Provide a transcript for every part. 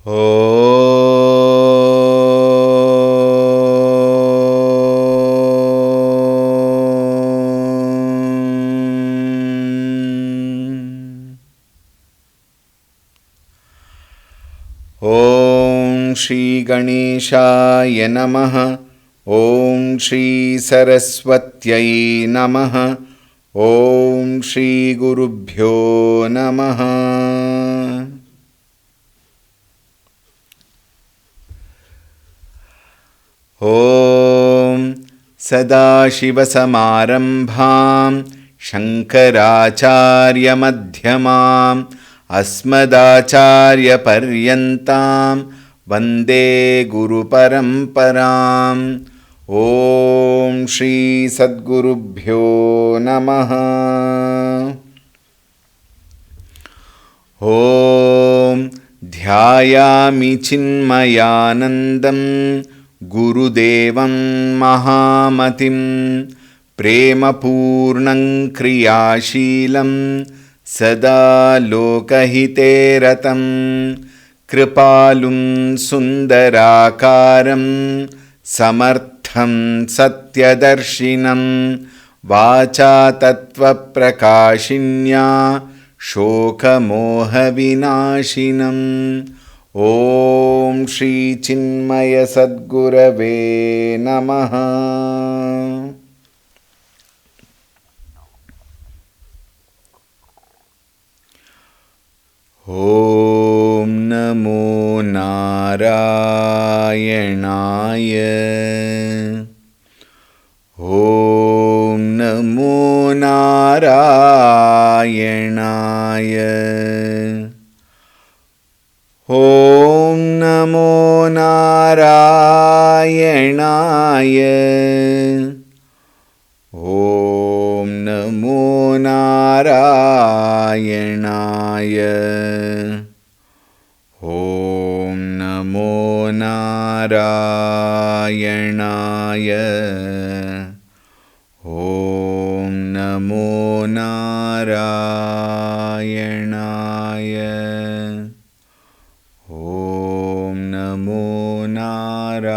ॐ श्री गणेशाय नमः। ॐ श्री सरस्वत्यै नमः। ॐ श्री गुरुभ्यो नमः। ॐ सदाशिवसमारम्भां शङ्कराचार्यमध्यमाम् अस्मदाचार्यपर्यन्तां वन्दे गुरुपरम्पराम्। ॐ श्री सद्गुरुभ्यो नमः। ॐ ध्यायामि चिन्मयानन्दं गुरुदेवं महामतिं प्रेमपूर्णं क्रियाशीलं सदा लोकहिते रतं कृपालुं सुन्दराकारं समर्थं सत्यदर्शिनं वाचा तत्त्वप्रकाशिन्या शोकमोहविनाशिनं। ॐ श्री चिन्मय सद्गुरवे नमः। ॐ नमो नारायणाय। ॐ नमो नारायणाय। ॐ नमो नारायणाय। ॐ नमो नारायणाय। ॐ नमो नारायणाय। ॐ नमो नारायणाय। ॐ नमो नारायणाय।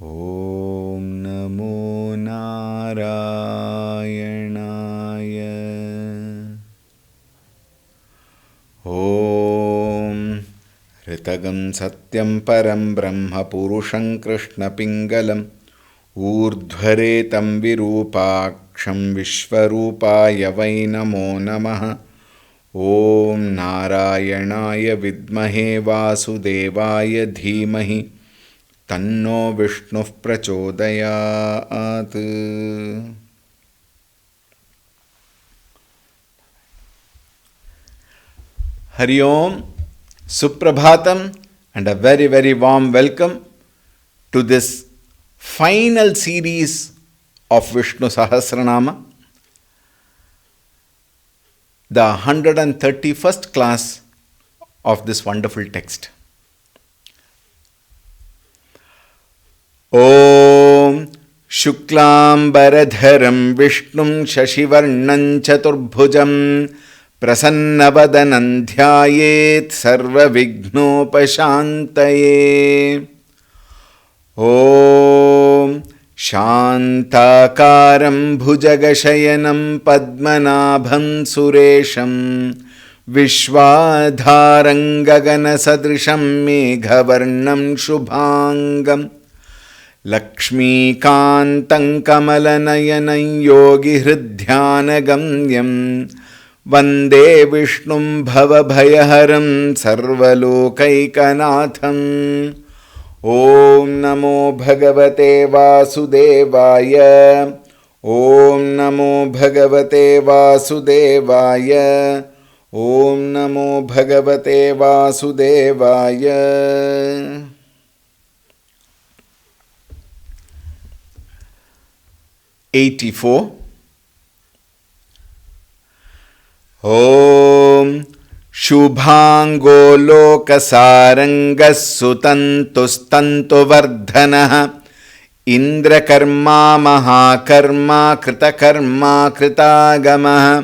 ॐ नमो नारायणाय। ॐ ऋतगं सत्यं परं ब्रह्म पुरुषं कृष्णपिङ्गलम् ऊर्ध्वरेतं विरूपाक्षं विश्वरूपाय वै नमो नमः। ॐ नारायणाय विद्महे वासुदेवाय धीमहि तन्नो विष्णुः प्रचोदयात्। Hari Om, Suprabhatam, and a very, very warm welcome to this final series of Vishnu Sahasranama, the 131st class of this wonderful text. Om Shuklambaradharam Vishnum Shashivarnam Chaturbhujam Prasannavadanam Dhyayet Sarva Vignopashantaye. Om Shantakaram Bhujagashayanam Padmanabham Suresham Vishwadharang Gagana Sadrisham Meghavarnam Shubhangam Lakshmikantam Kamalanayanam Yogi Hriddhyanagamyam Vande Vishnum Bhavabhayaharam Sarvalokaikanaatham. Om Namo Bhagavate Vasudevaya. Om Namo Bhagavate Vasudevaya. Om Namo Bhagavate Vasudevaya. '84. Om Shubhango Lokasarangas Sutantustantu Vardhanaha Indrakarma Mahakarma Kritakarma Kritagamaha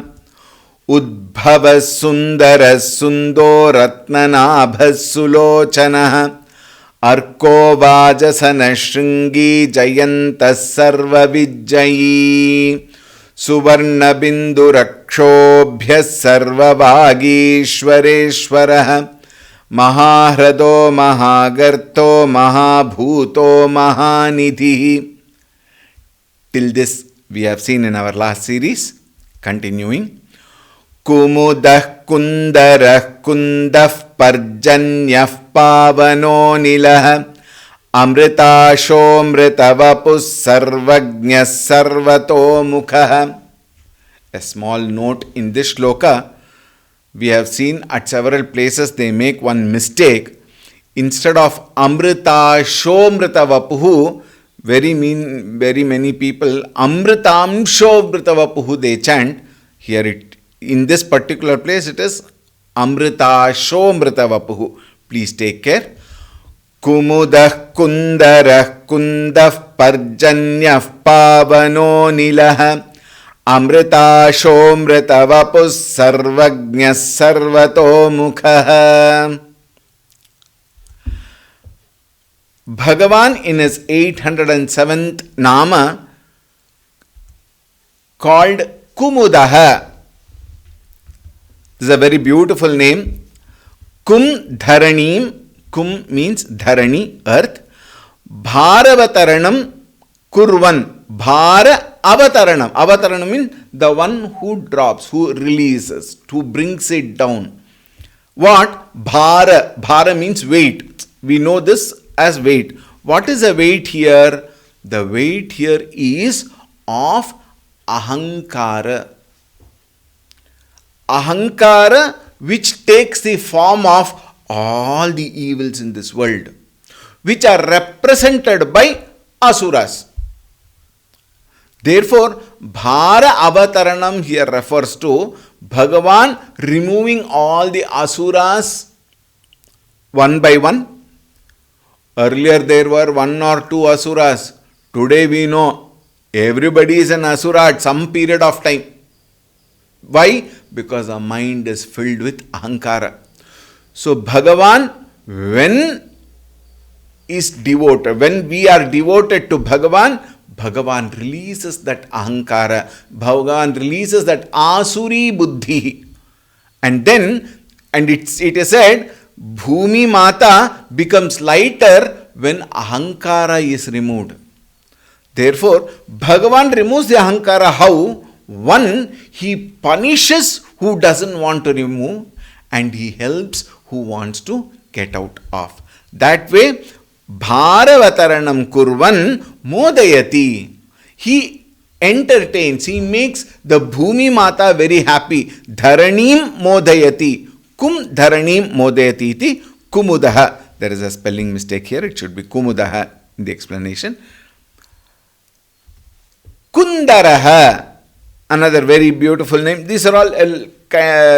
Udbhava Sundara Sundo Ratnanabha Sulochana Arko Vajasana Shringi Jayanta Sarva Vijjayi Suvarna Bindu Rakshobhya Sarva Vagishwareshwara Mahahrado Mahagarto Mahabhuto Mahanidhi. Till this we have seen in our last series. Continuing. Kumudah kundarah kundaf parjanyah pavano nilah amritasho-mritavapus sarvagnyas sarvato mukhah. A small note in this shloka, we have seen at several places they make one mistake. Instead of amritasho-mritavapuhu, very many people amritamsho-mritavapuhu they chant. Here in this particular place it is amritasho-mritavapuhu. Please take care. Kumudah kundarah kundaf parjanyah pavano nilah amritasho-mritavapus sarvagnyas sarvato mukhah. Bhagavan in his 807th Nama called Kumudaha. This is a very beautiful name. Kum Dharanim. Kum means Dharani, earth. Bharavataranam Kurvan. Bhara Avataranam. Avataranam means the one who drops, who releases, who brings it down. What? Bhara. Bhara means weight. We know this as weight. What is the weight here? The weight here is of ahankara. Ahankara, which takes the form of all the evils in this world, which are represented by asuras. Therefore, Bhara Avataranam here refers to Bhagavan removing all the asuras one by one. Earlier there were one or two asuras. Today we know everybody is an asura at some period of time. Why? Because our mind is filled with ahankara. So Bhagavan, when we are devoted to Bhagavan, Bhagavan releases that ahankara. Bhagavan releases that asuri buddhi. And it is said, Bhumi Mata becomes lighter when ahankara is removed. Therefore, Bhagavan removes the ahankara. How? One, he punishes who doesn't want to remove, and he helps who wants to get out of. That way, Bharavataranam Kurvan Modayati. He entertains, he makes the Bhumi Mata very happy. Dharanim Modayati. Kum Dharanim Modayati iti Kumudaha. There is a spelling mistake here. It should be Kumudaha in the explanation. Kundaraha. Another very beautiful name. These are all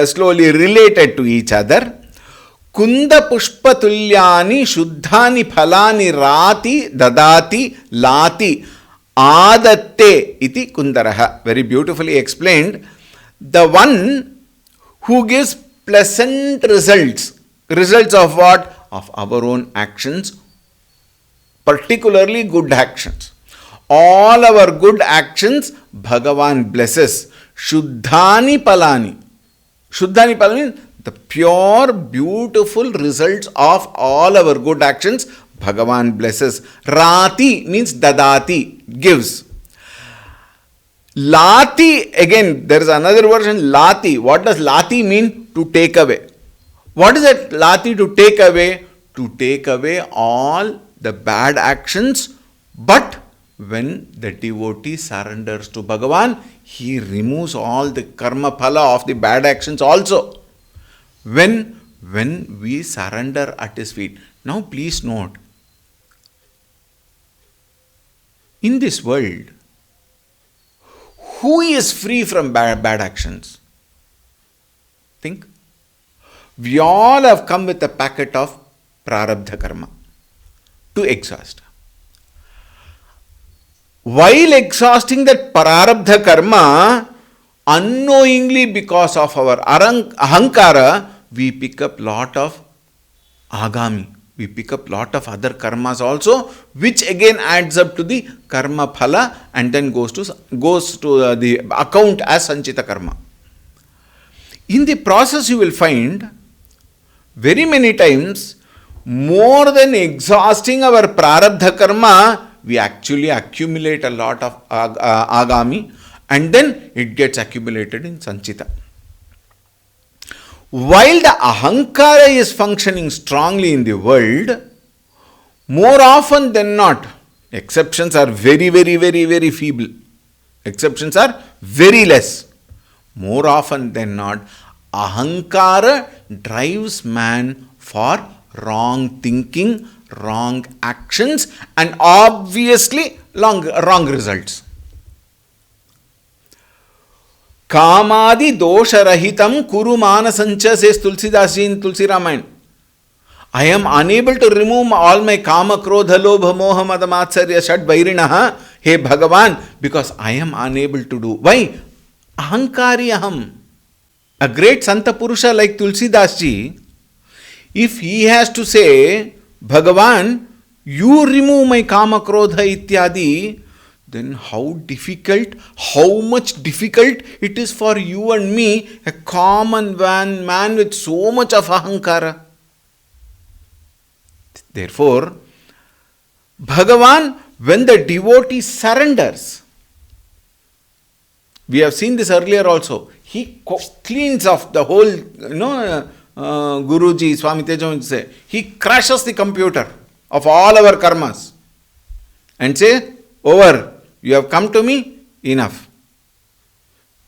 slowly related to each other. Kunda pushpatulyani shuddhani phalani rati dadati lati adatte iti kundaraha. Very beautifully explained. The one who gives pleasant results. Results of what? Of our own actions, particularly good actions. All our good actions, Bhagavan blesses. Shuddhani palani. Shuddhani palani, the pure, beautiful results of all our good actions, Bhagavan blesses. Rati means dadati, gives. Lati, again, there is another version, Lati. What does Lati mean? To take away. What is that Lati, to take away? To take away all the bad actions, but when the devotee surrenders to Bhagavan, he removes all the karma phala of the bad actions also. When we surrender at his feet. Now please note, in this world, who is free from bad actions? Think. We all have come with a packet of prarabdha karma to exhaust. While exhausting that prarabdha karma, unknowingly, because of our ahankara, we pick up lot of agami. We pick up lot of other karmas also, which again adds up to the karma phala and then goes to the account as sanchita karma. In the process, you will find very many times, more than exhausting our prarabdha karma, we actually accumulate a lot of agami and then it gets accumulated in sanchita. While the ahankara is functioning strongly in the world, more often than not, exceptions are very, very, very, very feeble. Exceptions are very less. More often than not, ahankara drives man for wrong thinking, wrong actions, and obviously wrong results. Kamadi dosha rahitam kuru manasancha, says Tulsidas ji in Tulsi Ramayana. I am unable to remove all my kama, krodha, lobha, moha, mada, matsarya, shad, vairinaha, hey Bhagavan, because I am unable to do. Why? Ahankari aham. A great Santa Purusha like Tulsidas ji, if he has to say, Bhagavan, you remove my kama, krodha, ityadi, then how much difficult it is for you and me, a common man with so much of ahankara. Therefore, Bhagavan, when the devotee surrenders, we have seen this earlier also, he cleans off the whole, Guruji, Swami Tejavan say, he crashes the computer of all our karmas and say, over, you have come to me, enough.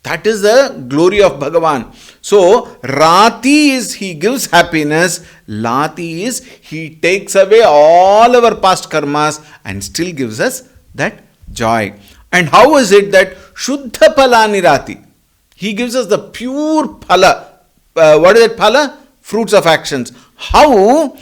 That is the glory of Bhagavan. So, Rati is he gives happiness, Lati is he takes away all our past karmas and still gives us that joy. And how is it that Shuddha Phala Rati? He gives us the pure phala. What is that phala? Fruits of actions. How?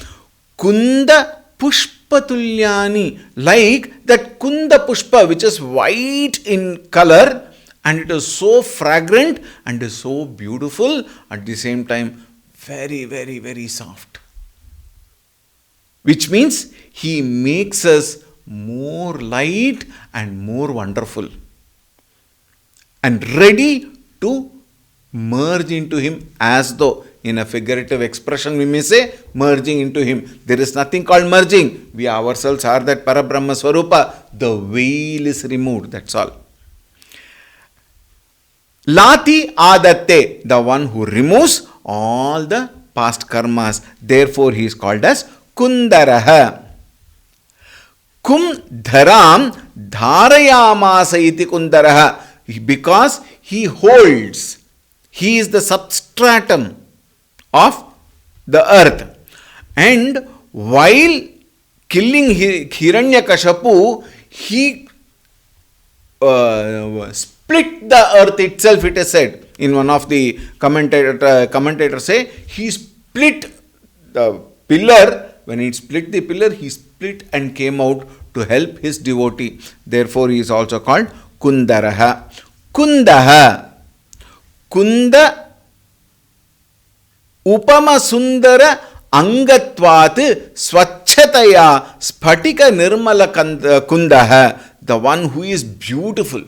Kunda Pushpatulyani. Like that Kunda Pushpa, which is white in color, and it is so fragrant and is so beautiful, at the same time very, very, very soft. Which means he makes us more light and more wonderful and ready to merge into him, as though in a figurative expression we may say merging into him. There is nothing called merging. We ourselves are that Parabrahma Swarupa. The veil is removed, that's all. Lati Adatte, the one who removes all the past karmas. Therefore, he is called as Kundaraha. Kum dharam dharayamasa iti Kundaraha. Because he holds, he is the substratum of the earth. And while killing Hiranyakashipu, he split the earth itself, it is said. In one of the commentators say, he split the pillar. When he split the pillar, he split and came out to help his devotee. Therefore, he is also called Kundaraha. Kundaha. Kunda Upama Sundara Angatvat Swachhataya Spatika Nirmala Kundaha. The one who is beautiful.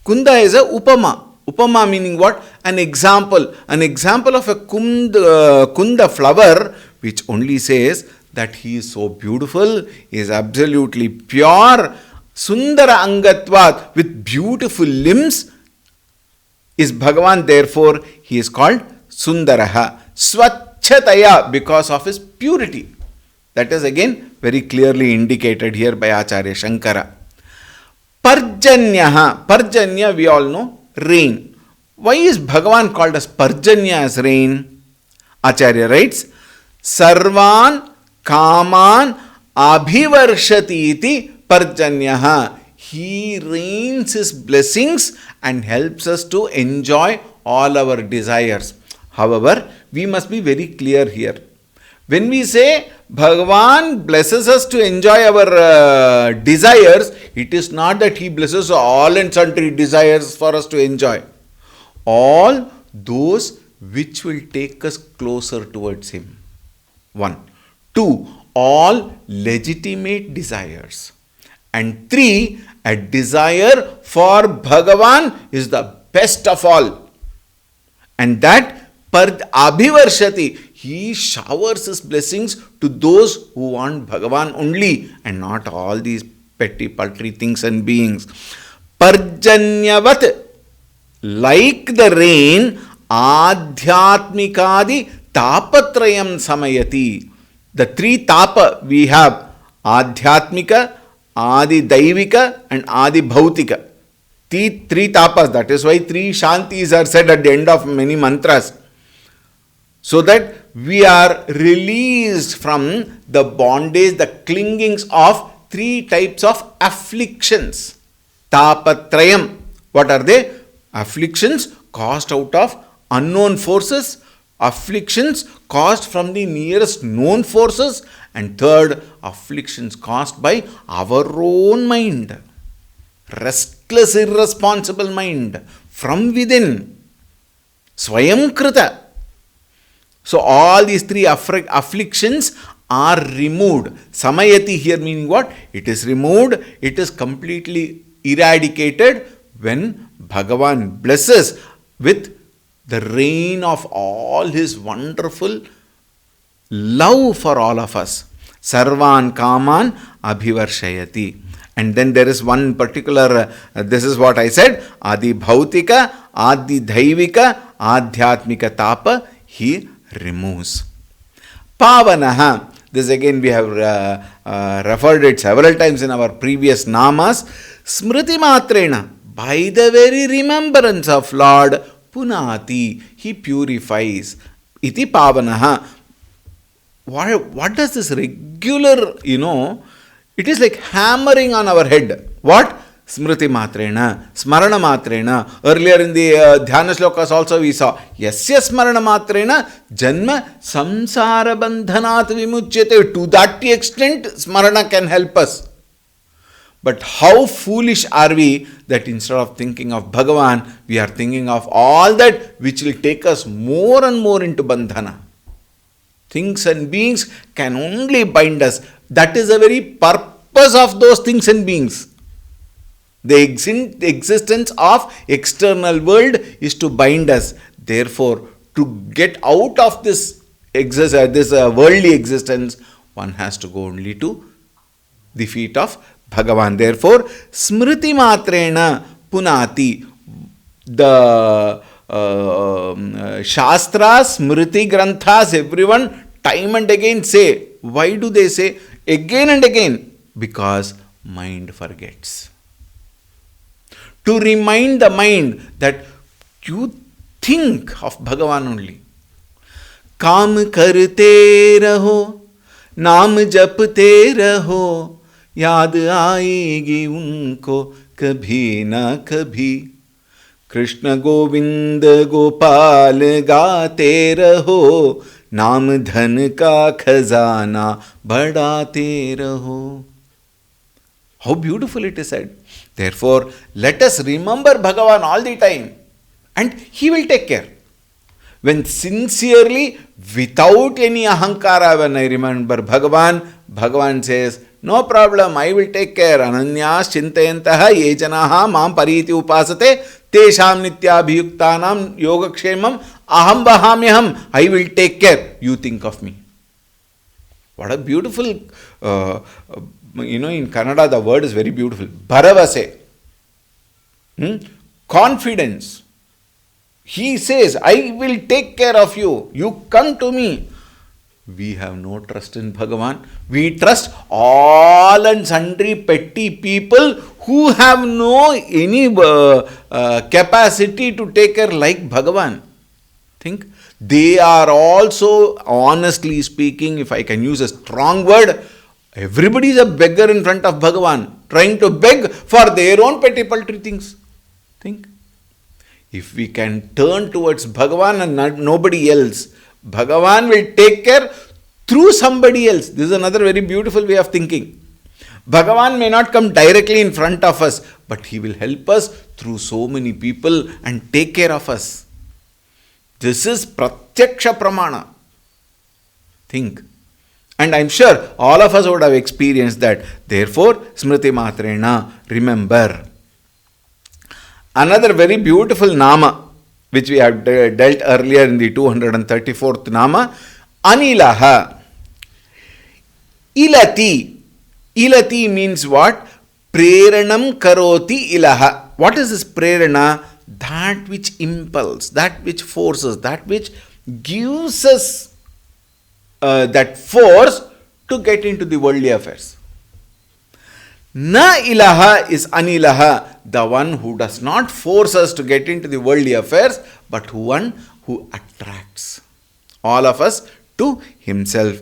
Kunda is a upama. Upama meaning what? An example. An example of a kunda flower, which only says that he is so beautiful, he is absolutely pure. Sundara Angatvat, with beautiful limbs, is Bhagavan. Therefore, he is called Sundaraha. Swachhataya, because of his purity. That is again very clearly indicated here by Acharya Shankara. Parjanyaha. Parjanya, we all know, rain. Why is Bhagavan called as Parjanya, as rain? Acharya writes, Sarvan Kaman Abhivarshati iti Parjanyaha. He rains his blessings and helps us to enjoy all our desires. However, we must be very clear here. When we say Bhagavan blesses us to enjoy our desires, It is not that He blesses all and sundry desires for us to enjoy. All those which will take us closer towards Him. 1. 2. All legitimate desires. And 3. A desire for Bhagavan is the best of all. And that abhivarshati, He showers His blessings to those who want Bhagavan only and not all these petty paltry things and beings. Parjanyavat, like the rain, adhyatmikadi tapatrayam samayati. The 3 tapa we have: adhyatmika, adi daivika and adi bhautika. 3 tapas. That is why 3 shantis are said at the end of many mantras. So that we are released from the bondage, the clingings of 3 types of afflictions. Tapatrayam. What are they? Afflictions caused out of unknown forces, afflictions caused from the nearest known forces, and third, afflictions caused by our own mind. Restless, irresponsible mind from within. Swayamkrita. So all these 3 afflictions are removed. Samayati here meaning what? It is removed, it is completely eradicated when Bhagavan blesses with the rain of all His wonderful love for all of us. Sarvan kaman abhivarshayati. And then there is one particular, this is what I said, adi bhautika, adi dhaivika, adhyatmika tapa, He removes. Pavanaha. This again we have referred it several times in our previous namas. Smriti matrena. By the very remembrance of Lord, punati, He purifies. Iti pavanaha. What does this regular, it is like hammering on our head. What? Smriti matrena, smarana matrena. Earlier in the dhyana slokas also we saw, yasya smarana matrena, janma samsara bandhanat vimuchyate. To that extent, smarana can help us. But how foolish are we that instead of thinking of Bhagavan, we are thinking of all that which will take us more and more into bandhana. Things and beings can only bind us. That is the very purpose of those things and beings. The existence of external world is to bind us. Therefore, to get out of this worldly existence, one has to go only to the feet of Bhagavan. Therefore, smriti matrena punati. The Shastras, Smriti Granthas, everyone time and again say. Why do they say? Again and again. Because mind forgets. To remind the mind that you think of Bhagavan only. Kaam karte raho, naam japte raho, yaad aayegi unko kabhi na kabhi. Krishna Govind Gopal gaate raho, naam dhan ka khazana badate raho. How beautiful it is said. Therefore, let us remember Bhagavan all the time and He will take care. When sincerely, without any ahankara, when I remember Bhagavan, Bhagavan says, no problem, I will take care. Ananyas chintayantaha ye janaha mam pariti upasate tesham nityabhiyuktanam yogakshemam aham vahamyaham. I will take care. You think of me. What a beautiful, in Kannada the word is very beautiful. Bharavase. Confidence. He says, I will take care of you. You come to me. We have no trust in Bhagavan. We trust all and sundry petty people who have no any capacity to take care like Bhagavan. Think. They are also, honestly speaking, if I can use a strong word, everybody is a beggar in front of Bhagavan, trying to beg for their own petty paltry things. Think. If we can turn towards Bhagavan and nobody else, Bhagavan will take care through somebody else. This is another very beautiful way of thinking. Bhagavan may not come directly in front of us, but he will help us through so many people and take care of us. This is Pratyaksha Pramana. Think. And I'm sure all of us would have experienced that. Therefore, Smriti Matrena, remember. Another very beautiful Nama, which we have dealt earlier in the 234th Nama, Anilaha. Ilati. Ilati means what? Preranam karoti ilaha. What is this prerana? That which impels, that which forces, that which gives us that force to get into the worldly affairs. Na ilaha is anilaha, the one who does not force us to get into the worldly affairs, but one who attracts all of us to himself.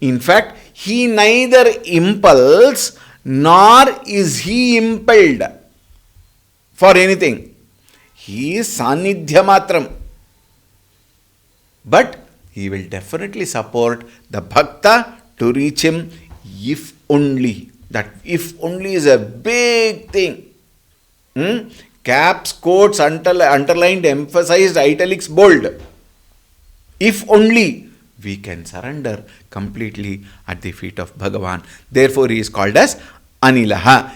In fact, he neither impels nor is he impelled for anything. He is sanidhya matram. But he will definitely support the bhakta to reach him if only. That if only is a big thing. Caps, quotes, underlined, emphasized, italics, bold. If only we can surrender completely at the feet of Bhagavan. Therefore, he is called as Anilaha.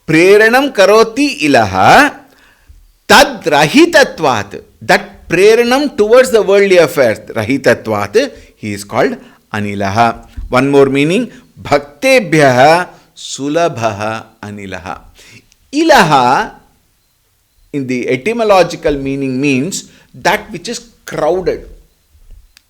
Preranam karoti ilaha tad rahitatvat. That preranam towards the worldly affairs, rahitatvat, he is called Anilaha. One more meaning, bhaktebhyaha sulabhaha anilaha. Ilaha, in the etymological meaning, means that which is crowded.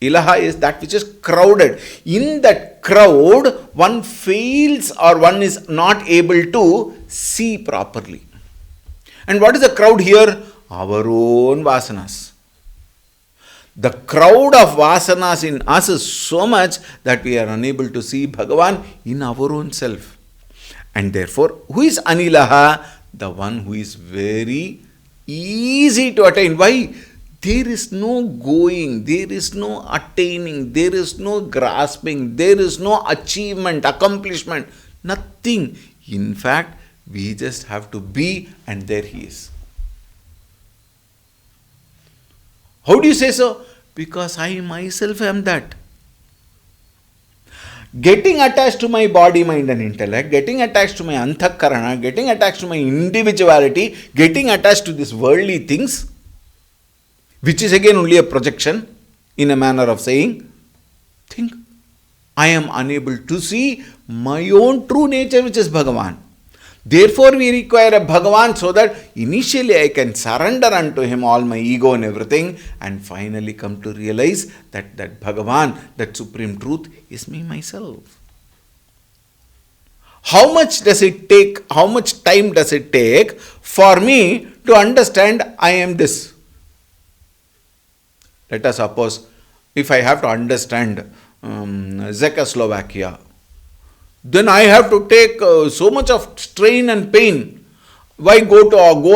Ilaha is that which is crowded. In that crowd, one fails or one is not able to see properly. And what is the crowd here? Our own vasanas. The crowd of vasanas in us is so much that we are unable to see Bhagavan in our own self. And therefore, who is Anilaha? The one who is very easy to attain. Why? There is no going, there is no attaining, there is no grasping, there is no achievement, accomplishment, nothing. In fact, we just have to be, and there he is. How do you say so? Because I myself am that. Getting attached to my body, mind and intellect, getting attached to my anthakarana, getting attached to my individuality, getting attached to these worldly things, which is again only a projection in a manner of saying, think, I am unable to see my own true nature, which is Bhagavan. Therefore, we require a Bhagavan so that initially I can surrender unto him all my ego and everything, and finally come to realize that Bhagavan, that supreme truth, is me myself. How much does it take, how much time does it take for me to understand I am this? Let us suppose, if I have to understand Czechoslovakia, then I have to take so much of strain and pain. Why go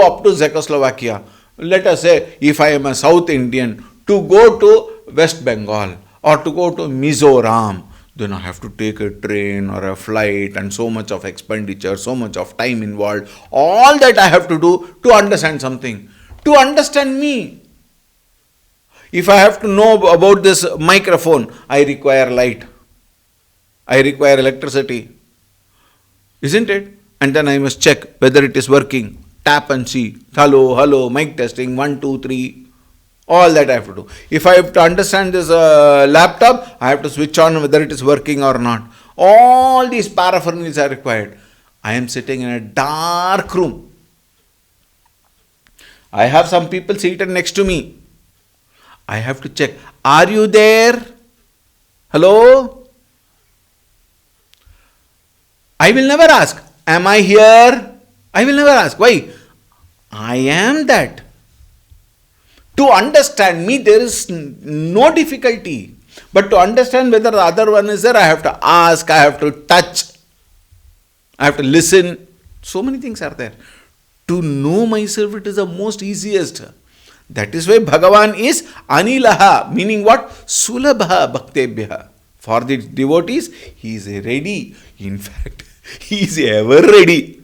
up to Czechoslovakia? Let us say, if I am a South Indian, to go to West Bengal or to go to Mizoram, then I have to take a train or a flight and so much of expenditure, so much of time involved. All that I have to do to understand something, to understand me. If I have to know about this microphone, I require light. I require electricity. Isn't it? And then I must check whether it is working. Tap and see. Hello, mic testing, 1, 2, 3. All that I have to do. If I have to understand this laptop, I have to switch on whether it is working or not. All these paraphernals are required. I am sitting in a dark room. I have some people seated next to me. I have to check. Are you there? Hello? I will never ask, am I here? I will never ask. Why? I am that. To understand me, there is no difficulty. But to understand whether the other one is there, I have to ask, I have to touch, I have to listen. So many things are there. To know myself, it is the most easiest. That is why Bhagavan is Anilaha, meaning what? Sulabha bhaktebhya. For the devotees, he is ready. In fact, he is ever ready.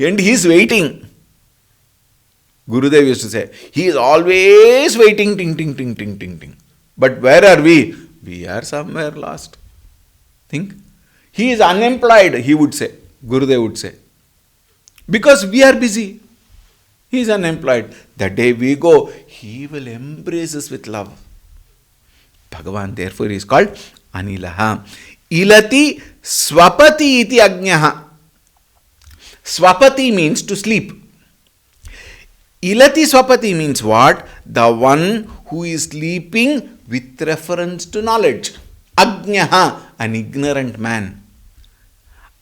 And he is waiting. Gurudev used to say, he is always waiting, ting, ting, ting, ting, ting, ting. But where are we? We are somewhere lost. Think. He is unemployed, he would say. Gurudev would say. Because we are busy. He is unemployed. The day we go, he will embrace us with love. Bhagavan, therefore, is called Anilaha. Ilati swapati iti agnaha. Swapati means to sleep. Ilati swapati means what? The one who is sleeping with reference to knowledge. Agnaha, an ignorant man.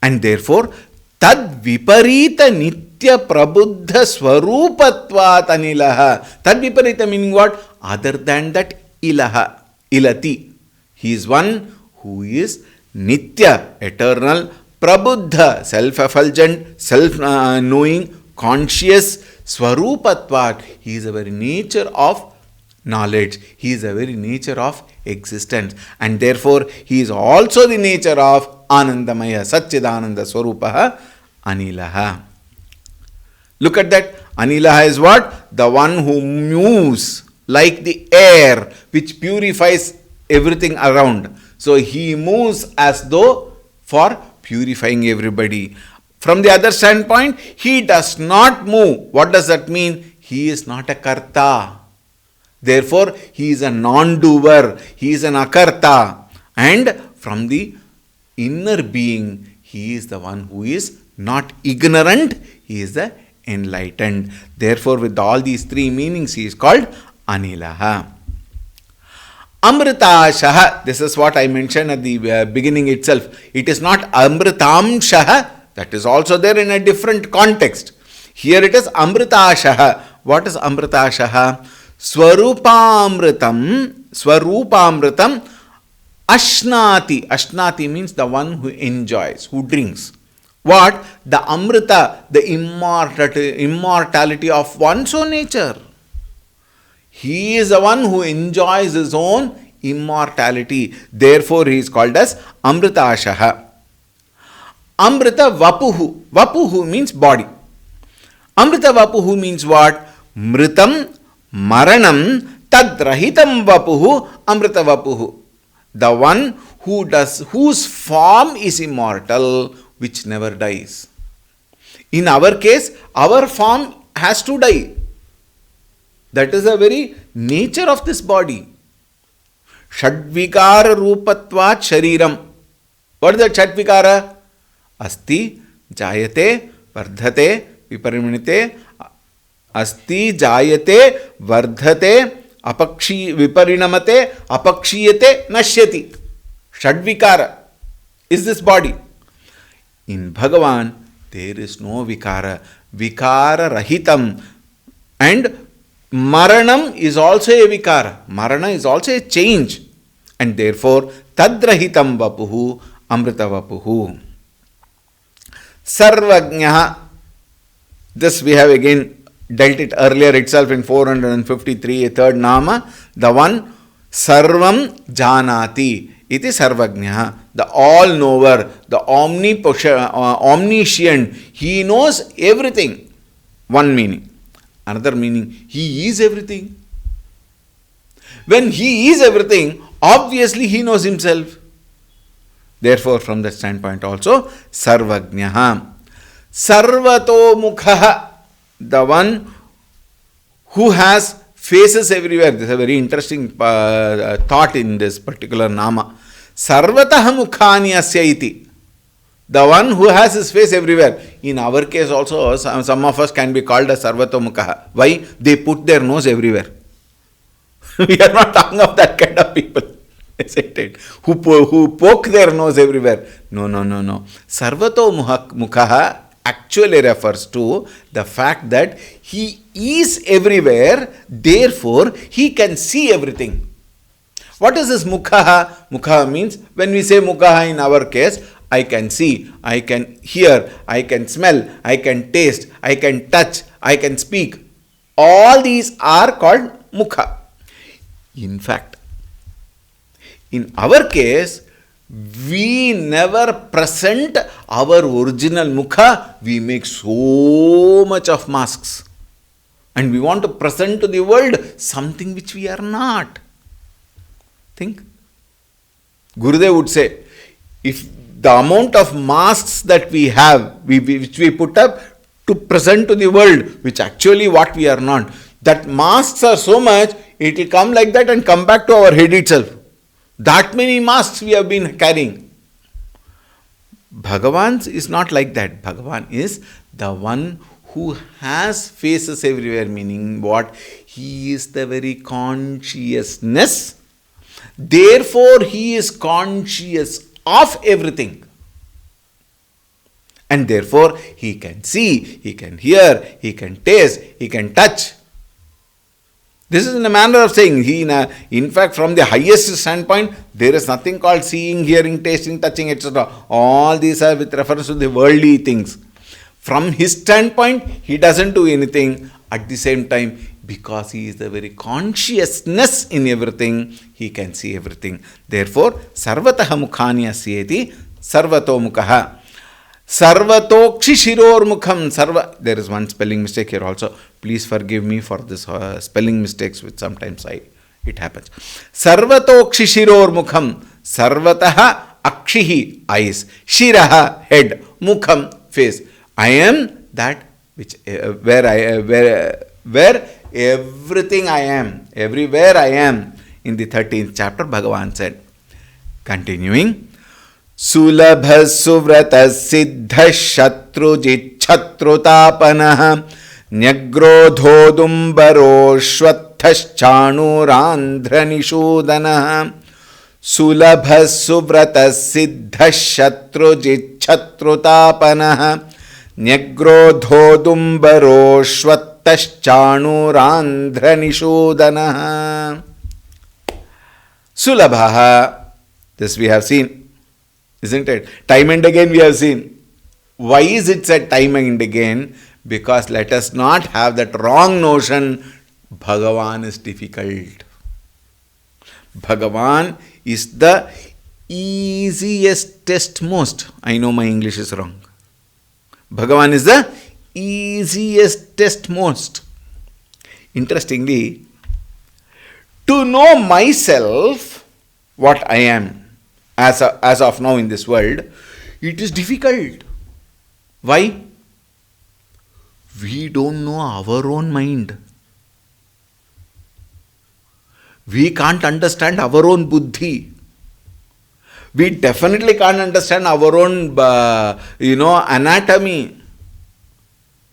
And therefore, tad viparita nitya prabuddha swarupatvat anilaha. Tad viparita meaning what? Other than that, ilaha, ilati. He is one who is nitya, eternal, prabuddha, self-effulgent, self-knowing, conscious, swarupatvat. He is the very nature of knowledge. He is the very nature of existence. And therefore, he is also the nature of Anandamaya, Satchidananda Swarupaha, Anilaha. Look at that. Anilaha is what? The one who moves like the air which purifies everything around. So he moves as though for purifying everybody. From the other standpoint, he does not move. What does that mean? He is not a karta. Therefore, he is a non-doer. He is an akarta. And from the inner being, he is the one who is not ignorant. He is the enlightened. Therefore, with all these three meanings, he is called Anilaha. Amritashaha. This is what I mentioned at the beginning itself. It is not Amritamshaha. That is also there in a different context. Here it is Amritashaha. What is Amritashaha? Swarupamritam Ashnati. Ashnati means the one who enjoys, who drinks. What? The Amrita, the immortality of one's own nature. He is the one who enjoys his own immortality. Therefore, he is called as Amritashaha. Amrita Vapuhu. Vapuhu means body. Amrita Vapuhu means what? Mritam Maranam Tadrahitam Vapuhu Amrita Vapuhu. The one whose form is immortal, which never dies. In our case, our form has to die. That is the very nature of this body. Shadvikara rupatvat shariram. What is that Shadvikara? Asti, Jayate, Vardhate, Viparimanite, Asti, Jayate, Vardhate, Viparinamate, Apakshiyate, Nashyati. Shadvikara is this body. In Bhagavan, there is no vikara. Vikara rahitam. And Maranam is also a vikara. Marana is also a change. And therefore, Tadrahitam Vapuhu, Amrita Vapuhu. Sarvajnaha. This we have again dealt it earlier itself in 453, a third nama. The one Sarvam Janati. Iti Sarvajnaha. The all-knower, the omniscient. He knows everything. One meaning. Another meaning, he is everything. When he is everything, obviously he knows himself. Therefore, from that standpoint also, Sarvajnaha. Sarvato Mukhaha. The one who has faces everywhere. This is a very interesting thought in this particular nama. Sarvataha Mukhani Asya iti. The one who has his face everywhere. In our case also, some of us can be called as Sarvato Mukhaha. Why? They put their nose everywhere. We are not talking of that kind of people. Isn't it? Who poke their nose everywhere. No. Sarvato Mukhaha actually refers to the fact that he is everywhere, therefore he can see everything. What is this Mukhaha? Mukhaha means, when we say Mukhaha in our case, I can see, I can hear, I can smell, I can taste, I can touch, I can speak. All these are called Mukha. In fact, In our case, we never present our original mukha. We make so much of masks. And we want to present to the world something which we are not. Think. Gurudev would say, if the amount of masks that we have, which we put up to present to the world, which actually what we are not, that masks are so much, it will come like that and come back to our head itself. That many masks we have been carrying. Bhagavan is not like that. Bhagavan is the one who has faces everywhere, meaning what? He is the very consciousness. Therefore, he is conscious of everything. And therefore, he can see, he can hear, he can taste, he can touch. This is in a manner of saying, in fact, from the highest standpoint, there is nothing called seeing, hearing, tasting, touching, etc. All these are with reference to the worldly things. From his standpoint, he doesn't do anything. At the same time, because he is the very consciousness in everything, he can see everything. Therefore, sarvataha mukhani asyeti sarvato mukhaha. Sarvatokshi shiror mukham. There is one spelling mistake here also. Please forgive me for this spelling mistakes which sometimes it happens. Sarvatokshi shiror mukham. Sarvataha akshihi eyes. Shiraha head. Mukham face. I am that which where everything I am, everywhere I am. In the 13th chapter, Bhagavan said, continuing, Sulabha suvrata siddha shatrujit chatrutapanaha nyagrodhodumbaro shvatthaschanurandhranishodanaha Sulabha suvrata siddha shatrujit chatrutapanaha nyagrodhodumbaro shvatthaschanurandhranishodanaha. Sulabha, this we have seen. Isn't it? Time and again we have seen. Why is it said time and again? Because let us not have that wrong notion, Bhagavan is difficult. Bhagavan is the easiest most. I know my English is wrong. Bhagavan is the easiest most. Interestingly, to know myself, what I am, as of now in this world, it is difficult. Why? We don't know our own mind. We can't understand our own buddhi. We definitely can't understand our own, anatomy.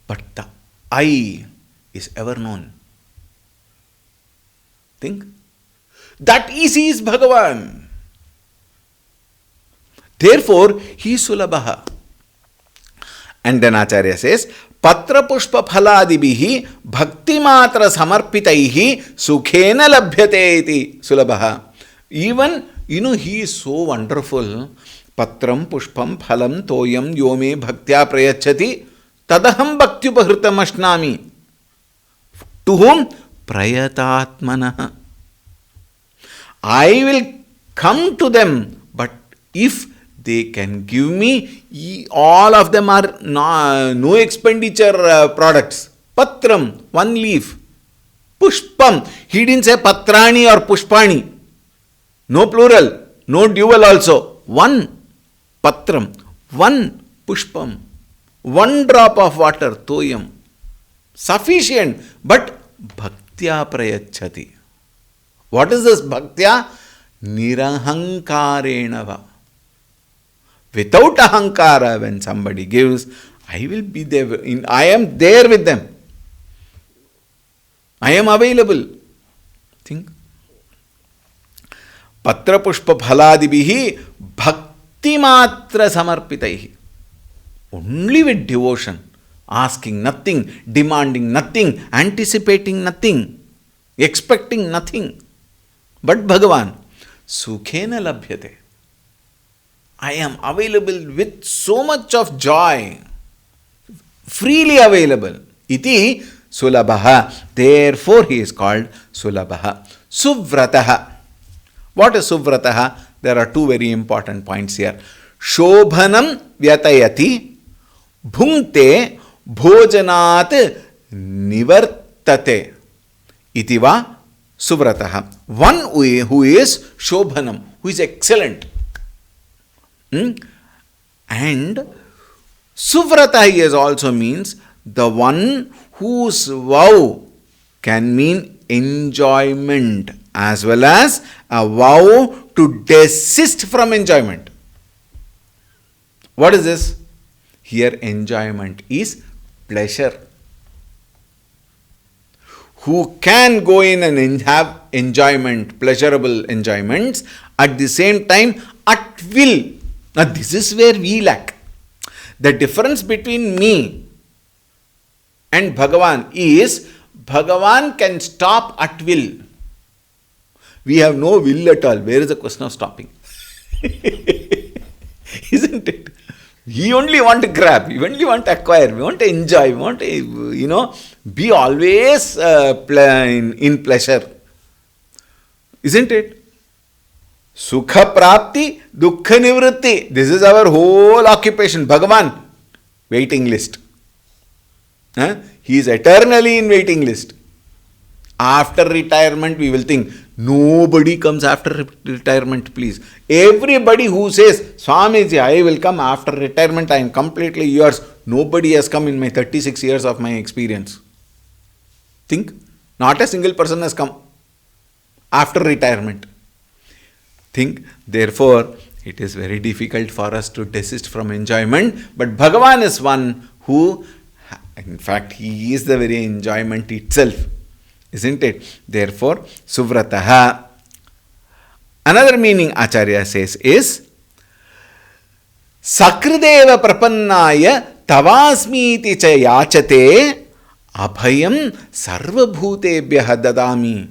But the I is ever known. Think. That easy is Bhagavan. Therefore, he is Sulabha. And then Acharya says, Patra Pushpa Phaladibihi Bhakti Matra Samarpitaihi Sukhena Labhyate iti Sulabha. Even, he is so wonderful. Patram Pushpam Phalam Toyam Yome Bhaktya Prayachati Tadaham Bhaktyupahritam Ashnami. To whom? Prayatatmana. I will come to them, but if they can give me, all of them are no expenditure products. Patram, one leaf. Pushpam, he didn't say patrani or pushpani. No plural, no dual also. One patram, one pushpam, one drop of water, toyam. Sufficient, but bhaktya prayachati. What is this bhaktya? Nirahankarenava. Without ahankara, when somebody gives, I will be there. I am there with them. I am available. Think. Patra pushpa phaladibihi bhakti matra samarpitaihi. Only with devotion, asking nothing, demanding nothing, anticipating nothing, expecting nothing. But Bhagavan, sukhena labhyate. I am available with so much of joy, freely available. Iti Sulabha. Therefore, he is called Sulabha. Suvrataha. What is Suvrataha? There are two very important points here. Shobhanam vyatayati bhunkte bhojanat nivartate itiva Suvrataha. One who is Shobhanam, who is excellent. And Suvrata here also means the one whose vow can mean enjoyment as well as a vow to desist from enjoyment. What is this? Here enjoyment is pleasure. Who can go in and have enjoyment, pleasurable enjoyments, at the same time at will. Now this is where we lack. The difference between me and Bhagavan is Bhagavan can stop at will. We have no will at all. Where is the question of stopping? Isn't it? We only want to grab, we only want to acquire, we want to enjoy, we want to, be always in pleasure. Isn't it? Sukha prapti, dukkha nivritti. This is our whole occupation. Bhagavan, waiting list. He is eternally in waiting list. After retirement, we will think, nobody comes after retirement, please. Everybody who says, Swamiji, I will come after retirement, I am completely yours. Nobody has come in my 36 years of my experience. Think, not a single person has come after retirement. Think, therefore, it is very difficult for us to desist from enjoyment. But Bhagavan is one who, in fact, he is the very enjoyment itself. Isn't it? Therefore, Suvrataha. Another meaning Acharya says is Sakrideva prapannaya tavasmiti cha yachate abhayam sarvabhutebhyaha dadami.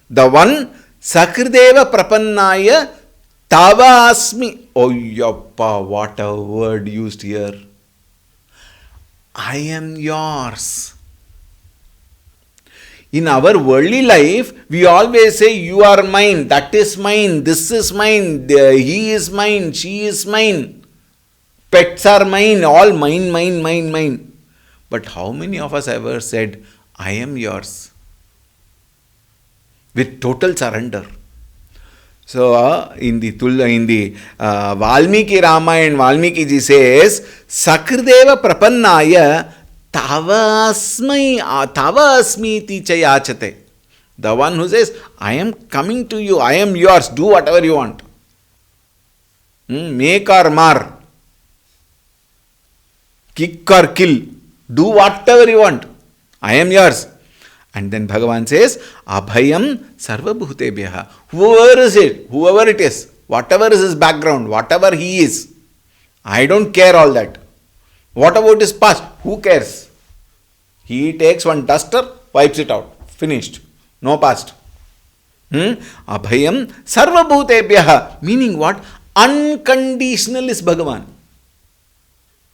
The one Sakrideva prapannaya tavasmi. Oh yappa, what a word used here. I am yours. In our worldly life, we always say, you are mine, that is mine, this is mine, he is mine, she is mine. Pets are mine, all mine, mine, mine, mine. But how many of us ever said, I am yours? With total surrender. So, in the Valmiki Ramayana, Valmiki ji says, Sakrideva prapannaya Tavasmiti chayachate. The one who says, I am coming to you, I am yours, do whatever you want. Make or mar. Kick or kill. Do whatever you want. I am yours. And then Bhagavan says, Abhayam sarvabhutebhyaha. Whoever it is, whatever is his background, whatever he is, I don't care all that. What about his past? Who cares? He takes one duster, wipes it out. Finished. No past. Abhayam sarvabhutebhyaha. Meaning what? Unconditional is Bhagavan.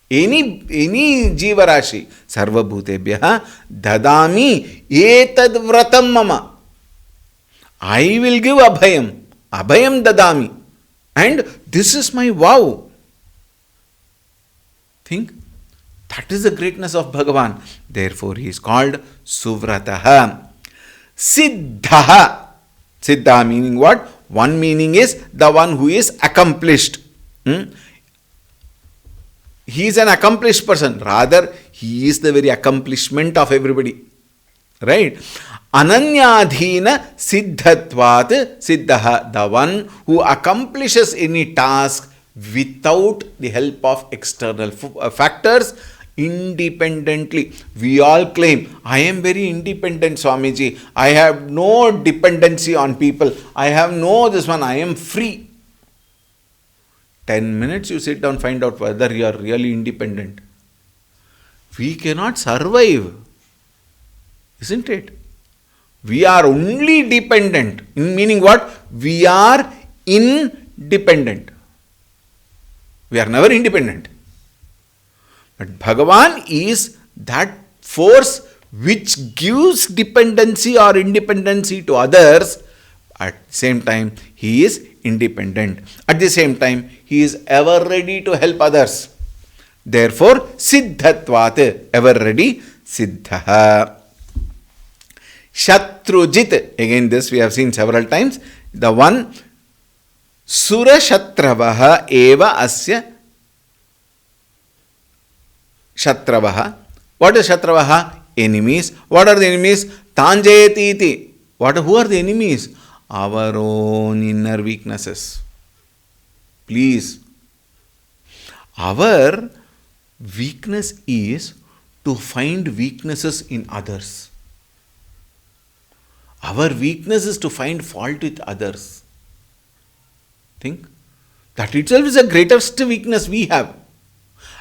Any jiva rashi. Sarvabhutebhyaha dadami etad vratam mama. I will give abhayam. Abhayam dadami. And this is my vow. Think. That is the greatness of Bhagavan. Therefore, he is called Suvrataha. Siddhaha. Siddha meaning what? One meaning is the one who is accomplished. He is an accomplished person. Rather, he is the very accomplishment of everybody. Right? Ananyadhina siddhatvat siddhaha. The one who accomplishes any task without the help of external factors, independently. We all claim, I am very independent, Swamiji. I have no dependency on people. I have no this one. I am free. 10 minutes you sit down, find out whether you are really independent. We cannot survive. Isn't it? We are only dependent. Meaning what? We are independent. We are never independent. But Bhagavan is that force which gives dependency or independency to others At the same time, he is independent. At the same time, he is ever ready to help others. Therefore, siddhatvat, ever ready, siddha. Shatrujit, again this we have seen several times. The one, Sura Shatravaha eva asya Shatravaha. What is Shatravaha? Enemies. What are the enemies? Tanjayati iti. Who are the enemies? Our own inner weaknesses. Please. Our weakness is to find weaknesses in others. Our weakness is to find fault with others. Think. That itself is the greatest weakness we have.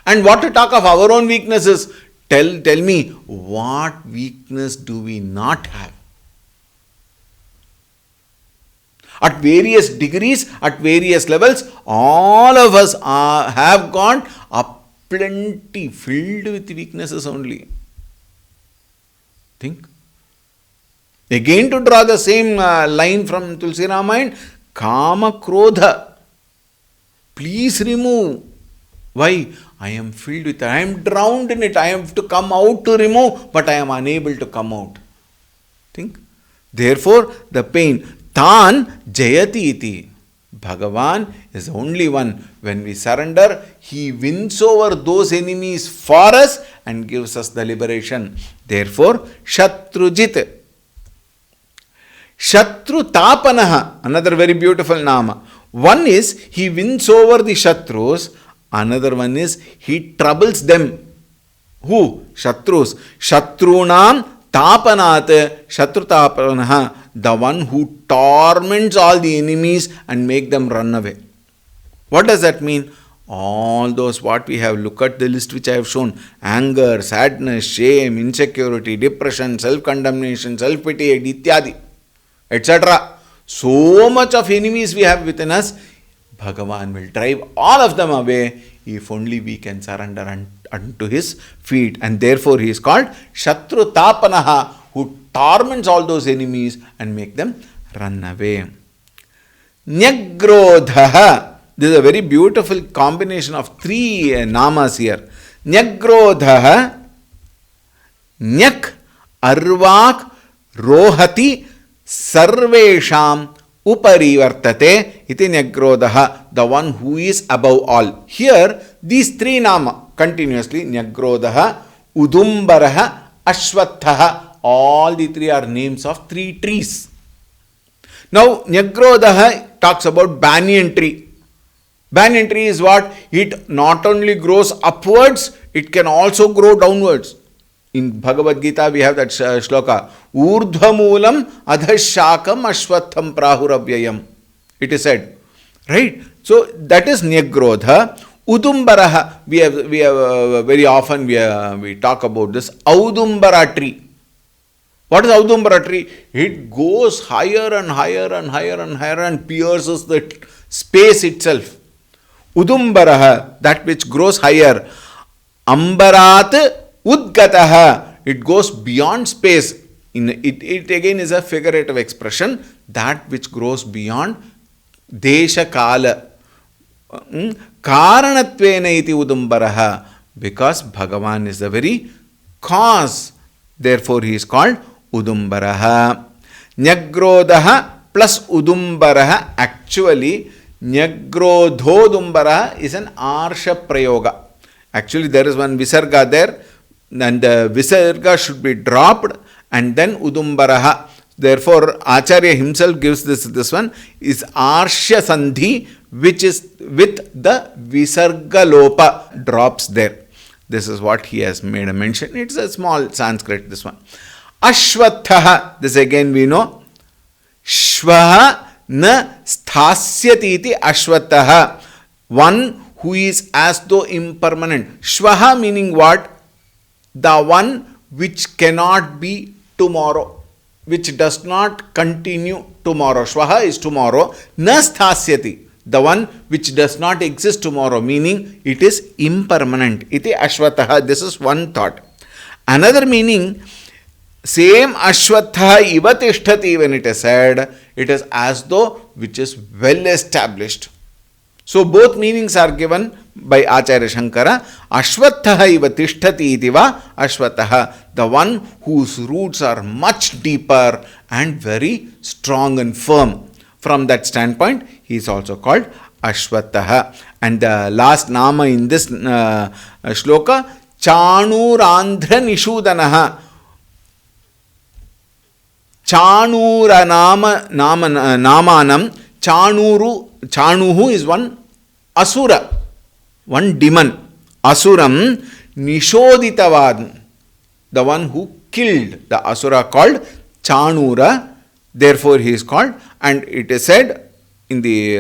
And what to talk of our own weaknesses? Tell me, what weakness do we not have? At various degrees, at various levels, all of us have got a plenty filled with weaknesses only. Think. Again, to draw the same line from Tulsi Ramayana, Kama Krodha. Please remove. Why? I am filled with it. I am drowned in it. I have to come out to remove, but I am unable to come out. Think. Therefore, the pain. Tan jayati iti. Bhagavan is the only one. When we surrender, he wins over those enemies for us and gives us the liberation. Therefore, Shatrujit. Shatru Tapanaha, another very beautiful nama. One is he wins over the Shatrus. Another one is he troubles them. Who? Shatrus. Shatrunam Tapanat. Shatru Tapanaha. The one who torments all the enemies and make them run away. What does that mean? All those what we have, look at the list which I have shown. Anger, sadness, shame, insecurity, depression, self-condemnation, self-pity, ityadi, etc. So much of enemies we have within us. Bhagavan will drive all of them away if only we can surrender unto his feet. And therefore he is called Shatru Tapanaha, who torments all those enemies and make them run away. Nyagrodha. This is a very beautiful combination of three namas here. Nyagrodha, Nyak, Arvak, Rohati, Sarvesham, Uparivartate, iti Nyagrodha, the one who is above all. Here, these three nama continuously, Nyagrodha, Udumbaraha, Ashwathaha, all the three are names of three trees. Now, Nyagrodha talks about banyan tree. Banyan tree is what? It not only grows upwards, it can also grow downwards. In Bhagavad Gita, we have that shloka, Urdhvamulam adhashakam ashwatham prahuravyayam. It is said. Right? So, that is Nyagrodha. Udumbaraha, we have very often we talk about this Audumbara tree. What is Audumbara tree? It goes higher and higher and higher and higher and pierces the space itself. Udumbaraha, that which grows higher. Ambarat Udgataha, it goes beyond space. It again is a figurative expression, that which grows beyond Desha Kala. Karanatvena iti Udumbaraha, because Bhagavan is the very cause. Therefore, he is called Udumbaraha. Nyagrodha plus Udumbaraha. Actually, Nyagrodhodumbaraha is an Arsha Prayoga. Actually, there is one Visarga there, and the Visarga should be dropped, and then Udumbaraha. Therefore, Acharya himself gives this one is Arsha Sandhi, which is with the Visarga Lopa drops there. This is what he has made a mention. It's a small Sanskrit, this one. Ashwathaha, this again we know. Shvaha na sthasyati iti ashwathaha. One who is as though impermanent. Shvaha meaning what? The one which cannot be tomorrow, which does not continue tomorrow. Shvaha is tomorrow. Na sthasyati, the one which does not exist tomorrow, meaning it is impermanent. Iti ashwataha. This is one thought. Another meaning, same Ashwatha iva tishtati, when it is said, it is as though which is well established. So both meanings are given by Acharya Shankara. Ashwatha iva tishtati itiva Ashwatha, the one whose roots are much deeper and very strong and firm. From that standpoint, he is also called Ashwatha. And the last nama in this shloka, Chanurandhra Nishudanaha. Chanura namanam. Chanuhu is one asura, one demon. Asuram Nishoditavad, the one who killed the asura, called Chanura. Therefore he is called, and it is said in the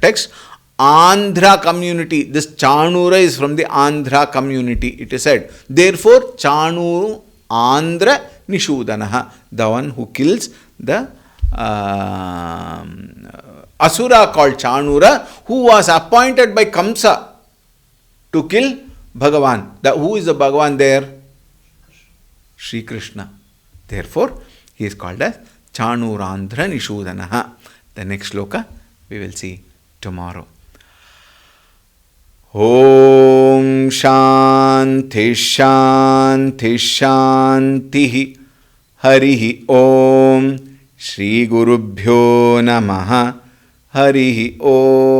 text, Andhra community. This Chanura is from the Andhra community, it is said. Therefore Chanuru Andhra Nishudanaha, the one who kills the Asura called Chanura, who was appointed by Kamsa to kill Bhagavan. Who is the Bhagavan there? Sri Krishna. Therefore, he is called as Chanurandhra Nishudanaha. The next shloka we will see tomorrow. Om Shanti Shanti Shanti Harihi Om Shri Gurubhyo Namaha Harihi Om.